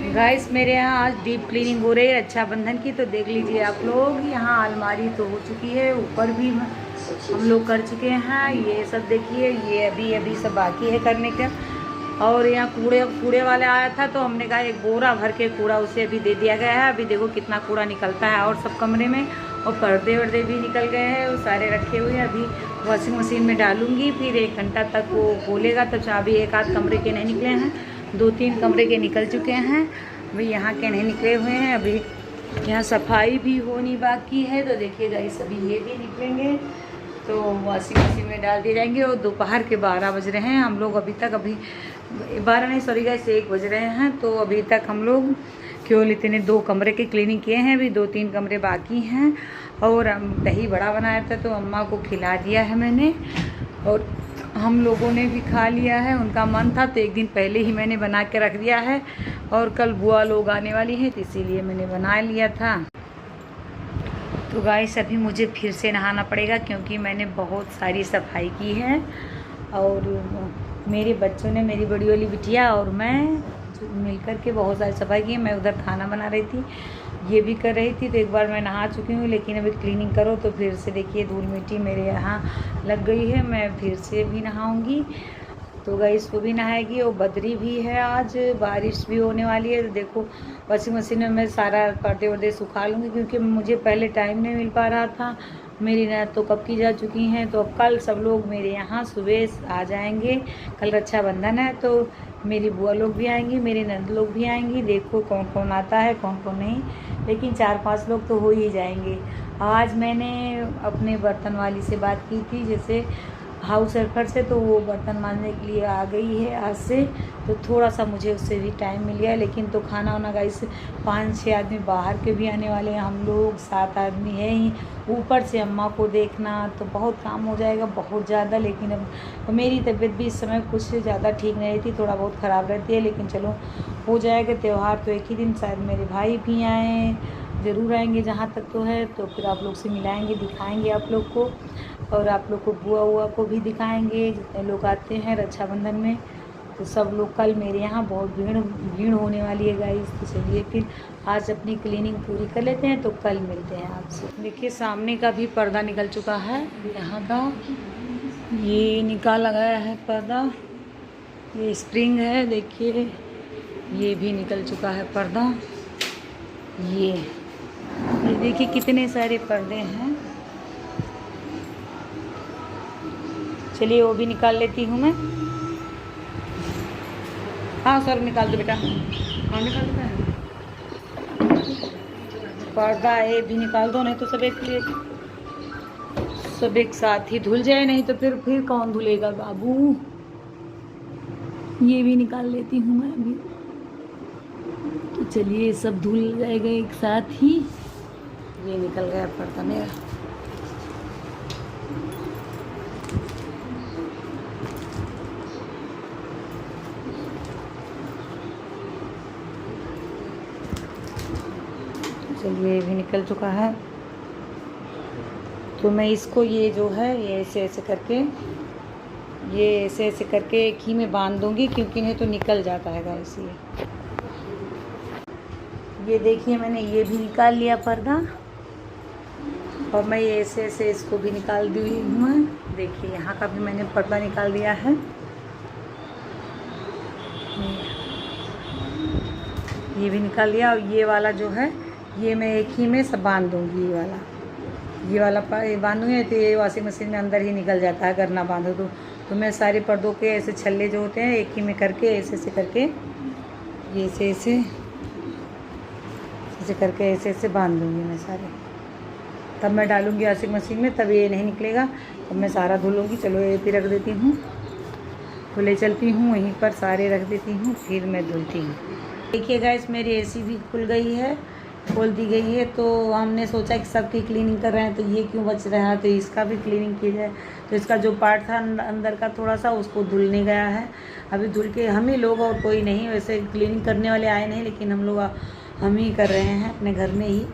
Guys मेरे यहाँ आज डीप क्लीनिंग हो रही है रक्षाबंधन की। तो देख लीजिए आप लोग, यहाँ अलमारी तो हो चुकी है, ऊपर भी हम लोग कर चुके हैं। ये सब देखिए, ये अभी अभी सब बाकी है करने का। और यहाँ कूड़े कूड़े वाले आया था तो हमने कहा एक बोरा भर के कूड़ा उसे अभी दे दिया गया है। अभी देखो कितना कूड़ा निकलता है और सब कमरे में, और पर्दे वर्दे भी निकल गए हैं, वो सारे रखे हुए हैं। अभी वॉशिंग मशीन में डालूंगी, फिर 1 घंटा तक वो खोलेगा। तब अभी 1 आध कमरे के नहीं निकले हैं, 2-3 कमरे के निकल चुके हैं। अभी यहाँ के नहीं निकले हुए हैं। अभी यहाँ सफाई भी होनी बाकी है। तो देखिए गाइस, अभी ये भी निकलेंगे तो वॉशिंग मशीन में डाल दिए जाएंगे। और दोपहर के 12 बज रहे हैं, हम लोग अभी तक, अभी 12 नहीं सॉरी गाइस, 1 बज रहे हैं। तो अभी तक हम लोग केवल इतने 2 कमरे की क्लीनिंग किए हैं, अभी 2-3 कमरे बाकी हैं। और दही बड़ा बनाया था तो अम्मा को खिला दिया है मैंने, और हम लोगों ने भी खा लिया है। उनका मन था तो 1 दिन पहले ही मैंने बना के रख दिया है, और कल बुआ लोग आने वाली हैं तो इसीलिए मैंने बना लिया था। तो गाइस अभी मुझे फिर से नहाना पड़ेगा क्योंकि मैंने बहुत सारी सफाई की है। और मेरे बच्चों ने, मेरी बड़ी वाली बिटिया और मैं मिलकर के बहुत सारी सफाई की है। मैं उधर खाना बना रही थी, ये भी कर रही थी। तो एक बार मैं नहा चुकी हूँ, लेकिन अभी क्लीनिंग करो तो फिर से देखिए धूल मिट्टी मेरे यहाँ लग गई है। मैं फिर से भी नहाऊंगी। तो गाइस वो भी नहाएगी, और बदरी भी है, आज बारिश भी होने वाली है। तो देखो वॉशिंग मशीन में मैं सारा पर्दे वर्दे सुखा लूँगी, क्योंकि मुझे पहले टाइम नहीं मिल पा रहा था। मेरी ननद तो कब की जा चुकी हैं। तो अब कल सब लोग मेरे यहाँ सुबह आ जाएंगे। कल रक्षाबंधन है तो मेरी बुआ लोग भी आएंगी, मेरी ननद लोग भी आएंगी। देखो कौन कौन आता है कौन कौन नहीं, लेकिन 4-5 लोग तो हो ही जाएंगे। आज मैंने अपने बर्तन वाली से बात की थी, जैसे हाउस हेल्पर से, तो वो बर्तन मांजने के लिए आ गई है आज से। तो थोड़ा सा मुझे उससे भी टाइम मिल गया। लेकिन तो खाना वाना गाइस 5-6 आदमी बाहर के भी आने वाले हैं, हम लोग 7 आदमी हैं ही। ऊपर से अम्मा को देखना तो बहुत काम हो जाएगा, बहुत ज़्यादा। लेकिन अब मेरी तबीयत भी इस समय कुछ ज़्यादा ठीक नहीं रहती, थोड़ा बहुत ख़राब रहती है। लेकिन चलो हो जाएगा। त्यौहार तो एक ही दिन, शायद मेरे भाई भी आएँ, ज़रूर आएंगे जहाँ तक तो है। तो फिर आप लोग से मिलाएंगे, दिखाएंगे आप लोग को, और आप लोग को बुआ हुआ को भी दिखाएंगे। जितने लोग आते हैं रक्षाबंधन में, तो सब लोग कल मेरे यहाँ बहुत भीड़ होने वाली है गाइस। तो चलिए फिर आज अपनी क्लीनिंग पूरी कर लेते हैं, तो कल मिलते हैं आपसे। देखिए सामने का भी पर्दा निकल चुका है, यहाँ का ये निकाला गया है पर्दा। ये स्प्रिंग है, देखिए ये भी निकल चुका है पर्दा। ये देखिए कितने सारे पर्दे हैं। चलिए वो भी निकाल लेती हूँ मैं। हाँ सर निकाल दो बेटा, हाँ निकाल दो है। पर्दा ये भी निकाल दो, नहीं तो सब एक साथ ही धुल जाए, नहीं तो फिर कौन धुलेगा बाबू। ये भी निकाल लेती हूँ मैं अभी। तो चलिए सब धुल जाएगा एक साथ ही। ये निकल गया पर्दा मेरा। चलिए ये भी निकल चुका है। तो मैं इसको, ये जो है ये ऐसे ऐसे करके एक ही में बांध दूंगी, क्योंकि नहीं तो निकल जाता है गाइस। ये देखिए मैंने ये भी निकाल लिया पर्दा, और मैं ये ऐसे ऐसे इसको भी निकाल दी हूँ। देखिए यहाँ का भी मैंने पर्दा निकाल दिया है। ये भी निकाल लिया, और ये वाला जो है ये मैं एक ही में सब बांध दूँगी। ये वाला बांधूँगी तो ये वॉशिंग मशीन में अंदर ही निकल जाता है अगर ना बांधो तो मैं सारे पर्दों के ऐसे छल्ले जो होते हैं एक ही में करके ऐसे करके ये ऐसे करके ऐसे बांध दूँगी मैं सारे। तब मैं डालूँगी वॉशिंग मशीन में, तब ये नहीं निकलेगा। तब मैं सारा धुलूँगी। चलो ये भी रख देती हूँ, तो ले चलती हूँ वहीं पर सारे रख देती हूँ, फिर मैं धुलती हूँ। देखिए गाइस मेरी एसी भी खोल दी गई है। तो हमने सोचा कि सबकी क्लीनिंग कर रहे हैं तो ये क्यों बच रहा है, तो इसका भी क्लीनिंग की जाए। तो इसका जो पार्ट था अंदर का थोड़ा सा, उसको धुलने गया है। अभी धुल के हम ही लोग, और कोई नहीं, वैसे क्लीनिंग करने वाले आए नहीं, लेकिन हम ही कर रहे हैं अपने घर में ही।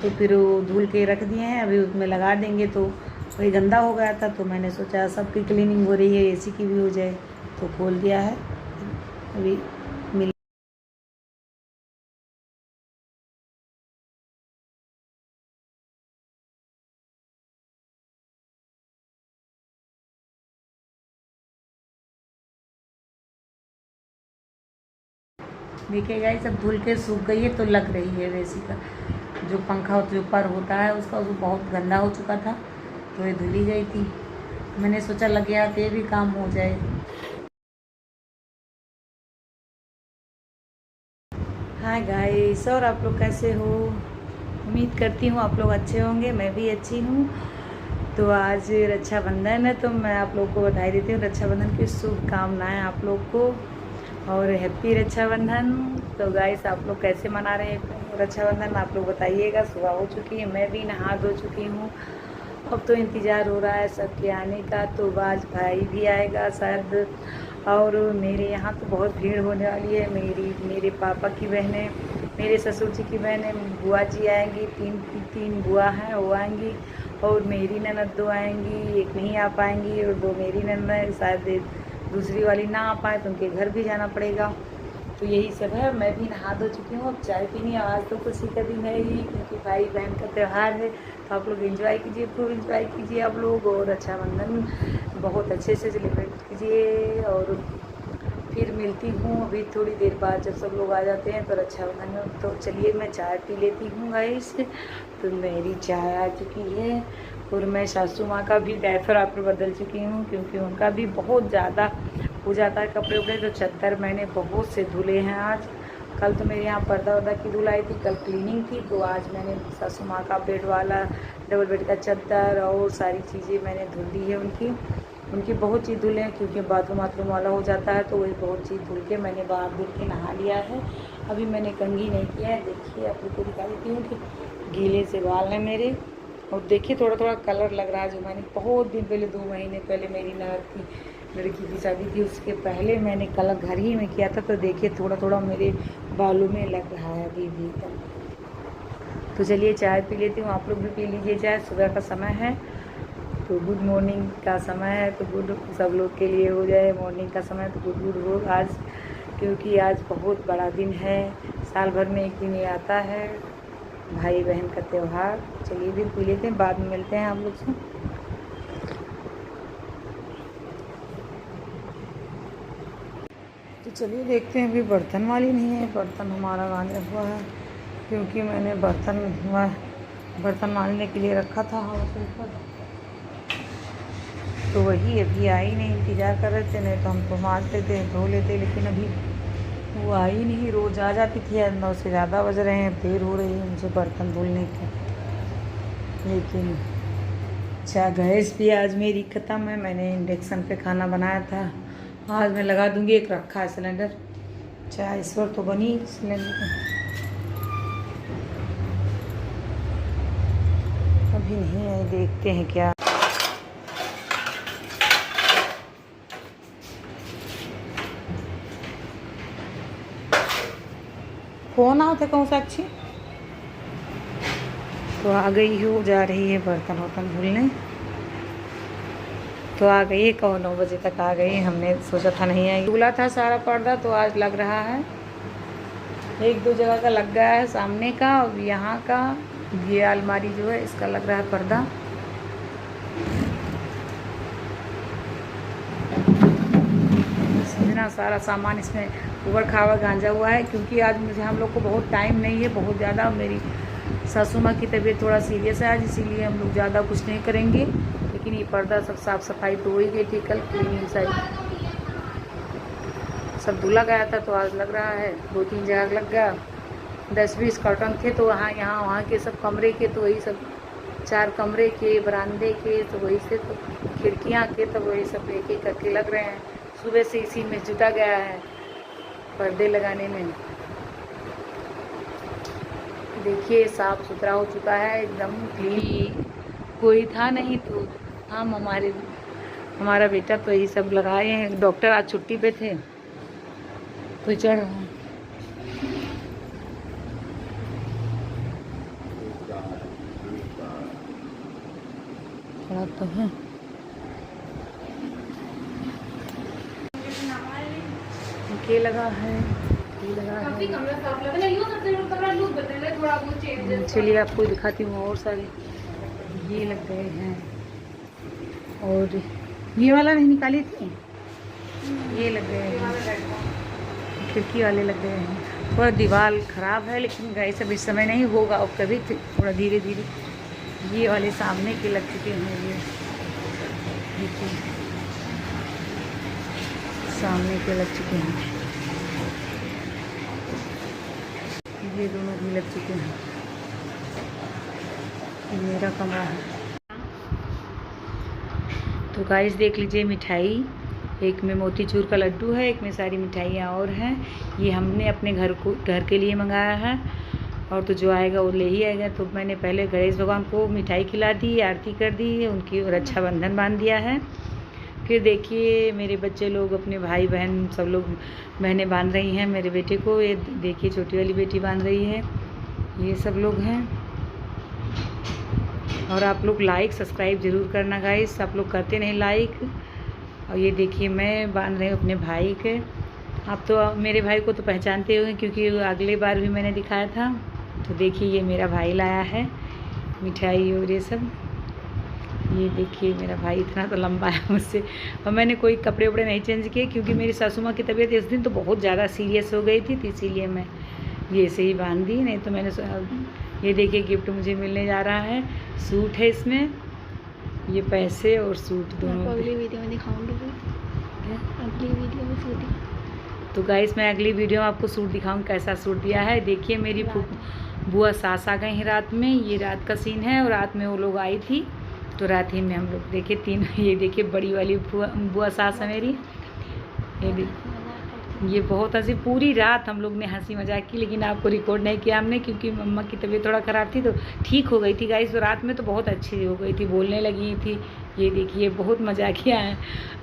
तो फिर वो धुल के रख दिए हैं, अभी उसमें लगा देंगे। तो वही गंदा हो गया था, तो मैंने सोचा सबकी क्लीनिंग हो रही है, एसी की भी हो जाए, तो खोल दिया है। अभी देखिए गाइस सब धुल के सूख गई है, तो लग रही है वैसी का जो पंखा जो ऊपर होता है उसका वो बहुत गंदा हो चुका था, तो ये धुली गई थी। मैंने सोचा लग गया तो ये भी काम हो जाए। हाय गाइस, और आप लोग कैसे हो? उम्मीद करती हूँ आप लोग अच्छे होंगे, मैं भी अच्छी हूँ। तो आज रक्षाबंधन है, तो मैं आप लोग को बधाई देती हूँ, रक्षाबंधन की शुभकामनाएं आप लोग को और हैप्पी रक्षाबंधन। तो गाइस आप लोग कैसे मना रहे हैं रक्षाबंधन, आप लोग बताइएगा। सुबह हो चुकी है, मैं भी नहा धो चुकी हूँ। अब तो इंतज़ार हो रहा है सबके आने का, तो आज भाई भी आएगा शायद। और मेरे यहाँ तो बहुत भीड़ होने वाली है। मेरे पापा की बहनें, मेरे ससुर जी की बहनें, बुआ जी आएंगी, तीन बुआ हैं वो आएंगी, और मेरी ननद 2 आएंगी, एक नहीं आ पाएंगी, और 2 मेरी ननद शायद दूसरी वाली ना आ पाए तो उनके घर भी जाना पड़ेगा। तो यही सब है। मैं भी नहा धो चुकी हूँ, अब चाय पीनी है। आज तो खुशी का दिन है ही, क्योंकि भाई बहन का त्यौहार है। तो आप लोग एंजॉय कीजिए, खूब एंजॉय कीजिए आप लोग, और रक्षाबंधन बहुत अच्छे से सेलिब्रेट कीजिए। और फिर मिलती हूँ अभी थोड़ी देर बाद, जब सब लोग आ जाते हैं तो रक्षाबंधन में। तो चलिए मैं चाय पी लेती हूँ गाइस। तो मेरी चाय आ चुकी है, और मैं सासू माँ का भी डायपर आप बदल चुकी हूँ, क्योंकि उनका भी बहुत ज़्यादा हो जाता है कपड़े उपड़े। तो चद्दर मैंने बहुत से धुले हैं आज। कल तो मेरे यहाँ पर्दा वर्दा की धुलाई थी, कल क्लीनिंग थी, तो आज मैंने सासू माँ का बेड वाला डबल बेड का चद्दर और सारी चीज़ें मैंने धुल दी है। उनकी बहुत चीज़ धुले हैं, क्योंकि बाथरूम वाथरूम वाला हो जाता है, तो वही बहुत चीज़ धुल के मैंने बाहर धुल के नहा लिया है। अभी मैंने कंघी नहीं किया है। देखिए आप लोग को दिखा देती हूँ कि गीले से बाल हैं मेरे, और देखिए थोड़ा थोड़ा कलर लग रहा है। जो मैंने बहुत दिन पहले 2 महीने पहले मेरी ननद की लड़की की शादी थी, उसके पहले मैंने कलर घर ही में किया था, तो देखिए थोड़ा थोड़ा मेरे बालों में लग रहा है अभी भी। तो चलिए चाय पी लेती हूँ, आप लोग भी पी लीजिए चाय। सुबह का समय है, तो गुड मॉर्निंग का समय है, तो गुड सब लोग के लिए हो जाए मॉर्निंग का समय, तो गुड हो आज, क्योंकि आज बहुत बड़ा दिन है। साल भर में एक दिन ये आता है, भाई बहन का त्यौहार। चलिए भी पी लेते हैं, बाद में मिलते हैं आप लोग से। तो चलिए देखते हैं। अभी बर्तन वाली नहीं है, बर्तन हमारा गाने हुआ है, क्योंकि मैंने बर्तन मांजने के लिए रखा था हाउस ऊपर, तो वही अभी आई नहीं। इंतज़ार कर रहे थे, नहीं तो हम तो मांज देते धो लेते, लेकिन अभी वो आई नहीं। रोज़ आ जाती थी, 9 से ज़्यादा बज रहे हैं, देर हो रही है मुझे बर्तन धुलने की। लेकिन अच्छा, गैस भी आज मेरी ख़त्म है। मैंने इंडक्शन पे खाना बनाया था, आज मैं लगा दूंगी। एक रखा है सिलेंडर, चाय इस वक्त तो बनी सिलेंडर अभी नहीं है, देखते हैं क्या। फोन आओ थे कौन सा अच्छी। तो आ गई हो, जा रही है बर्तन वर्तन धुलने। तो आ गई, 9 बजे तक आ गई। हमने सोचा था नहीं आएगी, धुला था सारा पर्दा, तो आज लग रहा है 1-2 जगह का लग गया है, सामने का और यहाँ का। ये अलमारी जो है इसका लग रहा है पर्दा। समझना, सारा सामान इसमें उबड़ खाबड़ गांजा हुआ है, क्योंकि आज हम लोग को बहुत टाइम नहीं है, बहुत ज़्यादा। मेरी सासू माँ की तबीयत थोड़ा सीरियस है आज, इसीलिए हम लोग ज़्यादा कुछ नहीं करेंगे। लेकिन ये पर्दा सब साफ़ सफाई तो हो ही गई थी, कल क्लीनिंग साइड सब धुला गया था, तो आज लग रहा है 2-3 जगह लग गया। 10-20 कर्टन थे, तो यहाँ वहाँ के सब कमरे के, तो वही सब 4 कमरे के, बरामदे के, तो वही से, तो खिड़कियाँ के, तो वही सब एक-एक करके लग रहे हैं। सुबह से इसी में जुटा गया है पर्दे लगाने में। देखिए साफ़ सुथरा हो चुका है एकदम क्लीन, कोई था नहीं, तो हम हमारा बेटा तो यही सब लगाए हैं। डॉक्टर आज छुट्टी पे थे, तो चढ़ रहा है। चढ़ा तो है, के लगा है, चलिए आपको दिखाती हूँ। और सारे ये लग गए हैं, और ये वाला नहीं निकाली थी, ये लग गए हैं, खिड़की वाले लग गए हैं। थोड़ा दीवार ख़राब है, लेकिन गाइस अब इस समय नहीं होगा, और कभी थोड़ा धीरे धीरे। ये वाले सामने के लग चुके हैं, ये देखिए सामने के लग चुके हैं, ये दोनों भी लग चुके हैं। ये मेरा कमरा है। तो गाइस देख लीजिए मिठाई, एक में मोतीचूर का लड्डू है, एक में सारी मिठाइयाँ और हैं। ये हमने अपने घर के लिए मंगाया है, और तो जो आएगा वो ले ही आएगा। तो मैंने पहले गणेश भगवान को मिठाई खिला दी, आरती कर दी, उनकी रक्षाबंधन बांध दिया है। फिर देखिए मेरे बच्चे लोग, अपने भाई बहन सब लोग बहनें बांध रही हैं मेरे बेटे को। ये देखिए छोटी वाली बेटी बांध रही है, ये सब लोग हैं। और आप लोग लाइक सब्सक्राइब ज़रूर करना गाइस, आप लोग करते नहीं लाइक। और ये देखिए मैं बांध रही हूँ अपने भाई के। आप तो मेरे भाई को तो पहचानते होंगे, क्योंकि अगले बार भी मैंने दिखाया था। तो देखिए ये मेरा भाई लाया है मिठाई और ये सब। ये देखिए मेरा भाई इतना तो लंबा है मुझसे, और मैंने कोई कपड़े वपड़े नहीं चेंज किए, क्योंकि मेरी सासू माँ की तबीयत इस दिन तो बहुत ज़्यादा सीरियस हो गई थी, तो इसीलिए मैं ये ऐसे ही बांध दी। नहीं तो मैंने ये देखिए गिफ्ट मुझे मिलने जा रहा है, सूट है इसमें, ये पैसे और सूट दोनों। अगली वीडियो में दिखाऊंगी, अगली वीडियो में सूट। तो गाइस मैं अगली वीडियो में आपको सूट दिखाऊंगी कैसा सूट दिया है। देखिए मेरी बुआ सास आ गई हैं रात में, ये रात का सीन है, और रात में वो लोग आई थी, तो रात ही में हम लोग देखिए तीन। ये देखिए बड़ी वाली बुआ सास है मेरी, ये बहुत हंसी, पूरी रात हम लोग ने हंसी मजाक की, लेकिन आपको रिकॉर्ड नहीं किया हमने, क्योंकि मम्मा की तबीयत थोड़ा ख़राब थी, तो ठीक हो गई थी गाइस। तो रात में तो बहुत अच्छी हो गई थी, बोलने लगी थी। ये देखिए बहुत मज़ा किया है,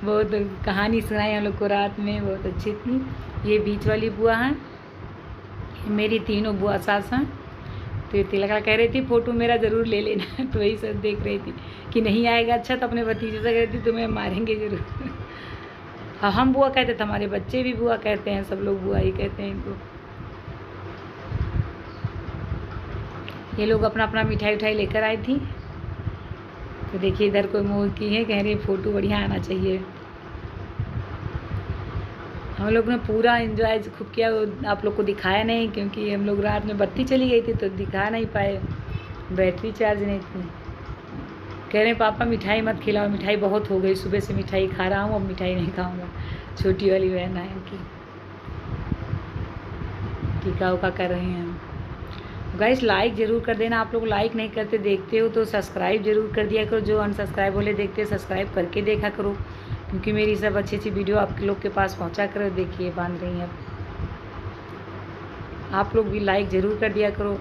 बहुत कहानी सुनाई हम लोग को रात में, बहुत अच्छी थी। ये बीच वाली बुआ हैं, मेरी तीनों बुआ सास हैं। तो ये तिलका कह रही थी फ़ोटो मेरा ज़रूर ले लेना, तो वही सब देख रही थी कि नहीं आएगा अच्छा, तो अपने भतीजे से कह रही थी तुम्हें मारेंगे ज़रूर। हाँ हम बुआ कहते थे, हमारे बच्चे भी बुआ कहते हैं, सब लोग बुआ ही कहते हैं इनको। ये लोग अपना अपना मिठाई उठाई लेकर आई थी। तो देखिए इधर कोई मुँह की है, कह रही फ़ोटो बढ़िया आना चाहिए। हम लोग ने पूरा एंजॉय खूब किया, आप लोग को दिखाया नहीं, क्योंकि हम लोग रात में बत्ती चली गई थी, तो दिखा नहीं पाए, बैटरी चार्ज नहीं थी। कह रहे हैं पापा मिठाई मत खिलाओ, मिठाई बहुत हो गई, सुबह से मिठाई खा रहा हूँ, अब मिठाई नहीं खाऊंगा। छोटी वाली बहन है उनकी, टीका उका कर रहे हैं। गाइस लाइक ज़रूर कर देना, आप लोग लाइक नहीं करते, देखते हो तो सब्सक्राइब ज़रूर कर दिया करो। जो अनसब्सक्राइब वाले देखते सब्सक्राइब करके देखा करो, क्योंकि मेरी सब अच्छी अच्छी वीडियो आप लोग के पास पहुँचा करो। देखिए बांध रही हैं, आप लोग भी लाइक ज़रूर कर दिया करो।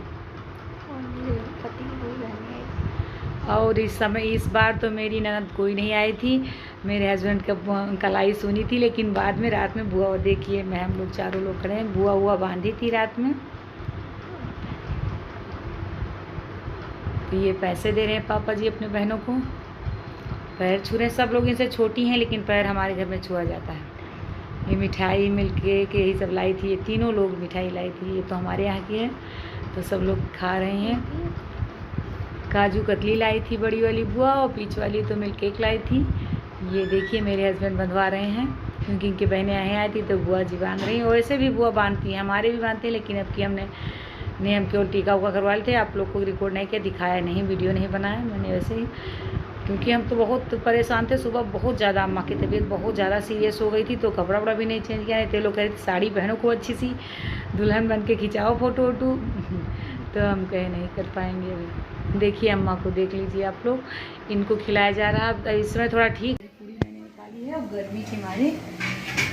और इस बार तो मेरी ननद कोई नहीं आई थी, मेरे हस्बैंड का कलाई सुनी थी, लेकिन बाद में रात में बुआ, देखिए मैं हम लोग चारों लोग खड़े हैं, बुआ बांधी थी रात में। तो ये पैसे दे रहे हैं पापा जी अपने बहनों को, पैर छू रहे हैं। सब लोग इनसे छोटी हैं, लेकिन पैर हमारे घर में छुआ जाता है। ये मिठाई मिल्क केक यही सब लाई थी, ये तीनों लोग मिठाई लाई थी, ये तो हमारे यहाँ की है, तो सब लोग खा रहे हैं। काजू कतली लाई थी बड़ी वाली बुआ, और बीच वाली तो मिल्क केक लाई थी। ये देखिए मेरे हस्बैंड बंधवा रहे हैं, क्योंकि इनकी बहनें यहाँ आई थी, तो बुआ जी बांध रही हैं। वैसे भी बुआ बांधती हैं, हमारे भी बांधते हैं, लेकिन अब की हमने हम केवल टीका उका करवा लेते। आप लोग को रिकॉर्ड नहीं किया, दिखाया नहीं, वीडियो नहीं बनाया मैंने वैसे ही, क्योंकि हम तो बहुत परेशान थे। सुबह बहुत ज़्यादा अम्मा की तबीयत बहुत ज़्यादा सीरियस हो गई थी, तो कपड़ा वपड़ा भी नहीं चेंज किया। नहीं तो लोग कह रहे थे साड़ी पहनों को अच्छी सी, दुल्हन बन के खिंचाओ फ़ोटो वोटो, तो हम कहे नहीं कर पाएंगे अभी। देखिए अम्मा को देख लीजिए आप लोग, इनको खिलाया जा रहा है इस समय थोड़ा ठीक। पूरी मैंने निकाली है, अब गर्मी के मारे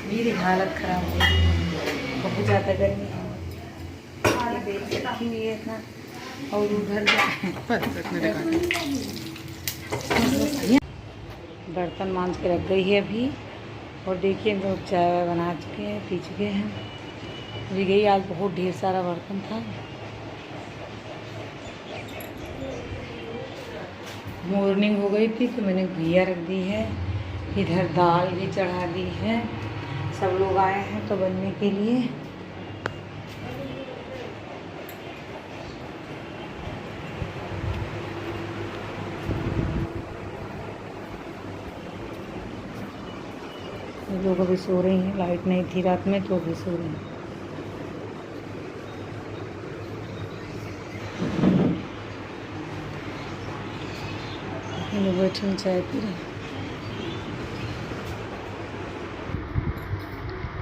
मेरी हालत ख़राब हो गई है, बहुत ज़्यादा गर्मी है, देख सकती है इतना। और उधर बर्तन मांज के रख गई है अभी, और देखिए लोग चाय बना चुके हैं, पी चुके हैं। अभी गई, आज बहुत ढेर सारा बर्तन था। मॉर्निंग हो गई थी, तो मैंने घिया रख दी है, इधर दाल भी चढ़ा दी है। सब लोग आए हैं तो बनने के लिए। लोग अभी सो रही हैं, लाइट नहीं थी रात में, तो अभी सो रही हैं। लोग बैठे हैं चाय पी रहे हैं।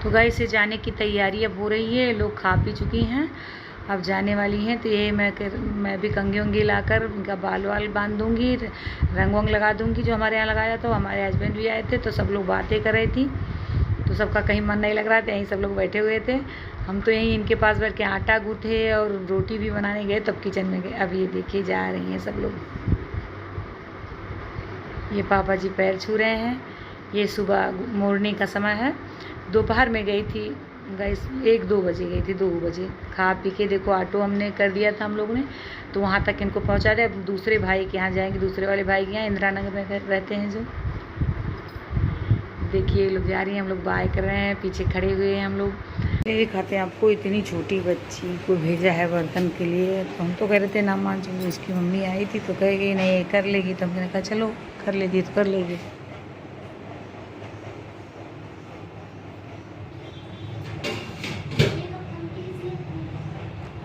तो गाइस से जाने की तैयारी अब हो रही है, लोग खा पी चुकी हैं, अब जाने वाली हैं। तो ये मैं भी कंघी उंगी लाकर उनका बाल वाल बांध दूँगी, रंग वंग लगा दूँगी जो हमारे यहाँ लगाया था। हमारे हस्बैंड भी आए थे तो सब लोग बातें कर रही थी, तो सबका कहीं मन नहीं लग रहा था, यहीं सब लोग बैठे हुए थे। हम तो यहीं इनके पास बैठ के आटा गूँथे और रोटी भी बनाने गए, तब किचन में गए। अब ये देखिए जा रही हैं सब लोग। ये पापा जी पैर छू रहे हैं। ये सुबह मॉर्निंग का समय है, दोपहर में गई थी गाइस, 1-2 बजे गई थी, 2 बजे खा पी के। देखो ऑटो हमने कर दिया था हम लोग ने, तो वहाँ तक इनको पहुँचा दिया। अब दूसरे भाई के यहाँ जाएंगे, दूसरे वाले भाई के यहाँ इंदिरा नगर में रहते हैं जो। देखिए ये लोग जा रही हैं, हम लोग बाय कर रहे हैं, पीछे खड़े हुए हैं हम लोग। ये खाते हैं आपको, इतनी छोटी बच्ची को भेजा है बर्तन के लिए। तो हम तो कह रहे थे ना मान चलो, इसकी मम्मी आई थी तो कहेगी नहीं कर लेगी, तो हमने कहा चलो कर लेगी तो कर लेगी।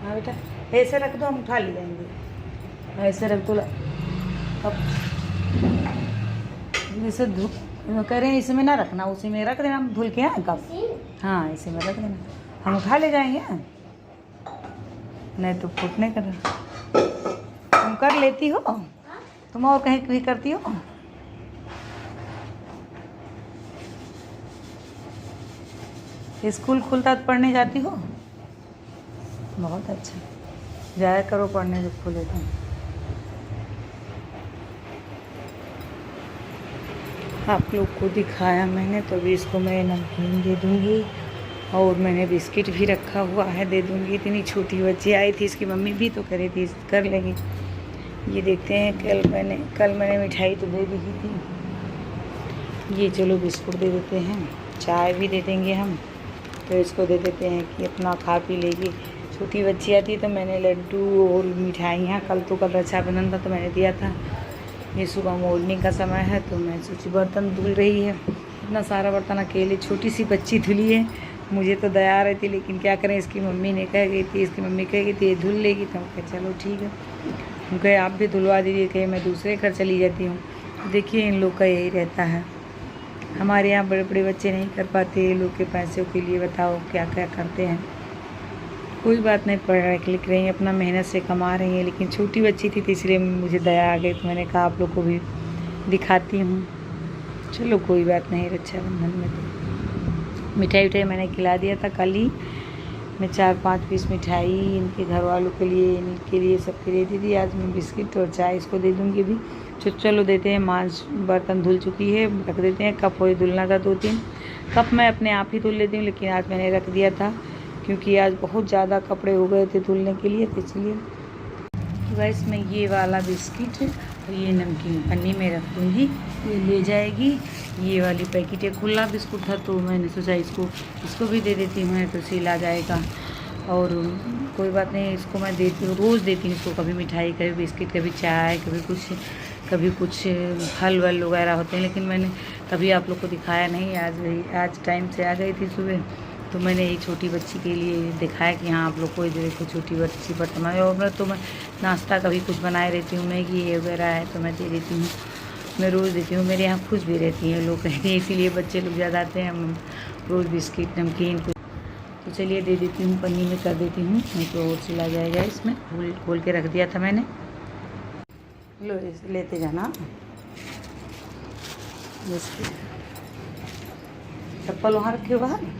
हाँ बेटा ऐसे रख दो, हम उठा ले जाएंगे। ऐसे रख दो। अब जैसे कह रहे हैं इसमें ना रखना, उसी में रख देना, हम धुल के हैं कब। हाँ इसी में रख देना, हम उठा ले जाएंगे। नहीं तो फूटने का तुम कर लेती हो, तुम और कहीं भी करती हो। स्कूल खुलता तो पढ़ने जाती हो, बहुत अच्छा, जाया करो पढ़ने जब खुले तो। आप लोग को दिखाया मैंने, तो अभी इसको मैं नमकीन दे दूँगी और मैंने बिस्किट भी रखा हुआ है, दे दूँगी। इतनी छोटी बच्ची आई थी, इसकी मम्मी भी तो करी थी कर लेगी। ये देखते हैं, कल मैंने मिठाई तो दे दी थी। ये चलो बिस्कुट दे देते हैं, चाय भी दे देंगे हम, तो इसको दे देते हैं कि अपना खा पी लेगी। छोटी बच्ची आती तो मैंने लड्डू और मिठाइयाँ, कल रक्षाबंधन था तो मैंने दिया था। ये सुबह मॉर्निंग का समय है, तो मैं सोची बर्तन धुल रही है, इतना सारा बर्तन अकेले छोटी सी बच्ची धुली है। मुझे तो दया आ रही थी, लेकिन क्या करें, इसकी मम्मी ने कह गई थी, इसकी मम्मी कह गई थी ये धुल लेगी, तो हम कहे चलो ठीक है। हम कहे आप भी धुलवा दीजिए, कहे मैं दूसरे घर चली जाती हूँ। देखिए इन लोग का यही रहता है, हमारे यहाँ बड़े बड़े बच्चे नहीं कर पाते, ये लोग के पैसों के लिए बताओ क्या क्या करते हैं। कोई बात नहीं, पढ़ रहे लिख रही हैं, अपना मेहनत से कमा रही हैं, लेकिन छोटी बच्ची थी तो इसलिए मुझे दया आ गई, तो मैंने कहा आप लोग को भी दिखाती हूँ। चलो कोई बात नहीं, रक्षाबंधन में तो मिठाई उठाई मैंने खिला दिया था। कल ही मैं 4-5 पीस मिठाई इनके घर वालों के लिए, इनके लिए सबके लिए दे दी। आज मैं बिस्किट और चाय इसको दे दूँगी भी। चलो देते हैं, बर्तन धुल चुकी है, रख देते हैं। कप वही धुलना था 2-3 कप, मैं अपने आप ही धुल लेती हूँ, लेकिन आज मैंने रख दिया था क्योंकि आज बहुत ज़्यादा कपड़े हो गए थे धुलने के लिए, तो इसलिए। तो गाइस मैं ये वाला बिस्किट और ये नमकीन पन्नी में रख दूँगी, ये ले जाएगी। ये वाली पैकेट है, खुला बिस्कुट था तो मैंने सोचा इसको भी दे देती हूँ, तो सील आ जाएगा। और कोई बात नहीं, इसको मैं देती हूँ, रोज़ देती हूँ इसको, कभी मिठाई, कभी बिस्किट, कभी चाय, कभी कुछ फल वल वगैरह होते हैं, लेकिन मैंने कभी आप लोग को दिखाया नहीं। आज टाइम से आ गई थी सुबह, तो मैंने ये छोटी बच्ची के लिए दिखाया कि हाँ आप लोग को देखो छोटी बच्ची बर्तन। और तो मैं नाश्ता कभी कुछ बनाए रहती हूँ, मैगी वगैरह है तो मैं दे देती हूँ, मैं रोज़ देती हूँ। मेरे यहाँ खुश भी रहती हैं, लोग कहते हैं, इसीलिए बच्चे लोग ज़्यादा आते हैं। हम रोज़ बिस्किट नमकीन कुछ, तो चलिए दे देती हूँ, पन्नी में कर देती हूँ, नहीं तो और सिला जाएगा। इसमें खोल के रख दिया था मैंने। लो लेते जाना, चप्पल वहाँ रखे बाहर।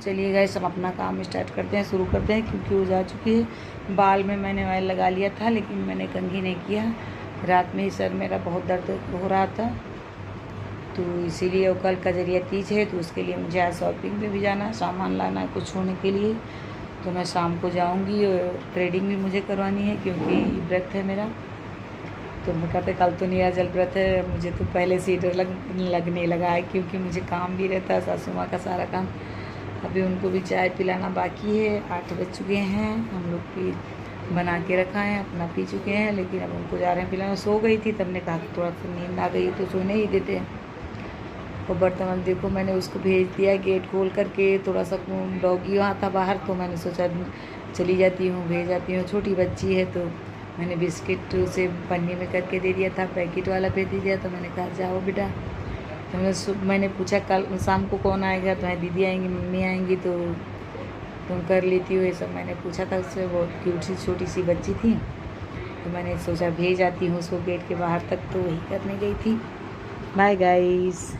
चलिए गाइस, हम अपना काम स्टार्ट करते हैं, शुरू करते हैं, क्योंकि वो जा चुकी है। बाल में मैंने ऑयल लगा लिया था, लेकिन मैंने कंघी नहीं किया। रात में ही सर मेरा बहुत दर्द हो रहा था, तो इसीलिए। कल का जरिया तीज है, तो उसके लिए मुझे आज शॉपिंग पे भी जाना है, सामान लाना है कुछ होने के लिए, तो मैं शाम को जाऊंगी। और थ्रेडिंग भी मुझे करवानी है, क्योंकि व्रत है मेरा। तो मैं कहते कल तो निराजल व्रत है, मुझे तो पहले से डर लगने लगा है, क्योंकि मुझे काम भी रहता है, सासू माँ का सारा काम। अभी उनको भी चाय पिलाना बाकी है, 8 बज चुके हैं। हम लोग भी बना के रखा है, अपना पी चुके हैं, लेकिन अब उनको जा रहे हैं पिलाना। सो गई थी, तब ने कहा थोड़ा सा नींद आ गई तो सोने ही देते हैं। और बर्तन देखो मैंने उसको भेज दिया गेट खोल करके। थोड़ा सा डॉगी वहाँ था बाहर, तो मैंने सोचा चली जाती हूँ, भेज जाती हूँ। छोटी बच्ची है तो मैंने बिस्किट उसे पन्नी में करके दे दिया था, पैकेट वाला भेज दिया। तो मैंने कहा जाओ बेटा। तो मैंने पूछा कल शाम को कौन आएगा, तो है दीदी आएंगी, मम्मी आएंगी, तो तुम कर लेती हो ये सब। मैंने पूछा था उससे, बहुत क्यूट सी छोटी सी बच्ची थी। तो मैंने सोचा भेज आती हूँ उसको गेट के बाहर तक, तो वही करने गई थी। Bye guys.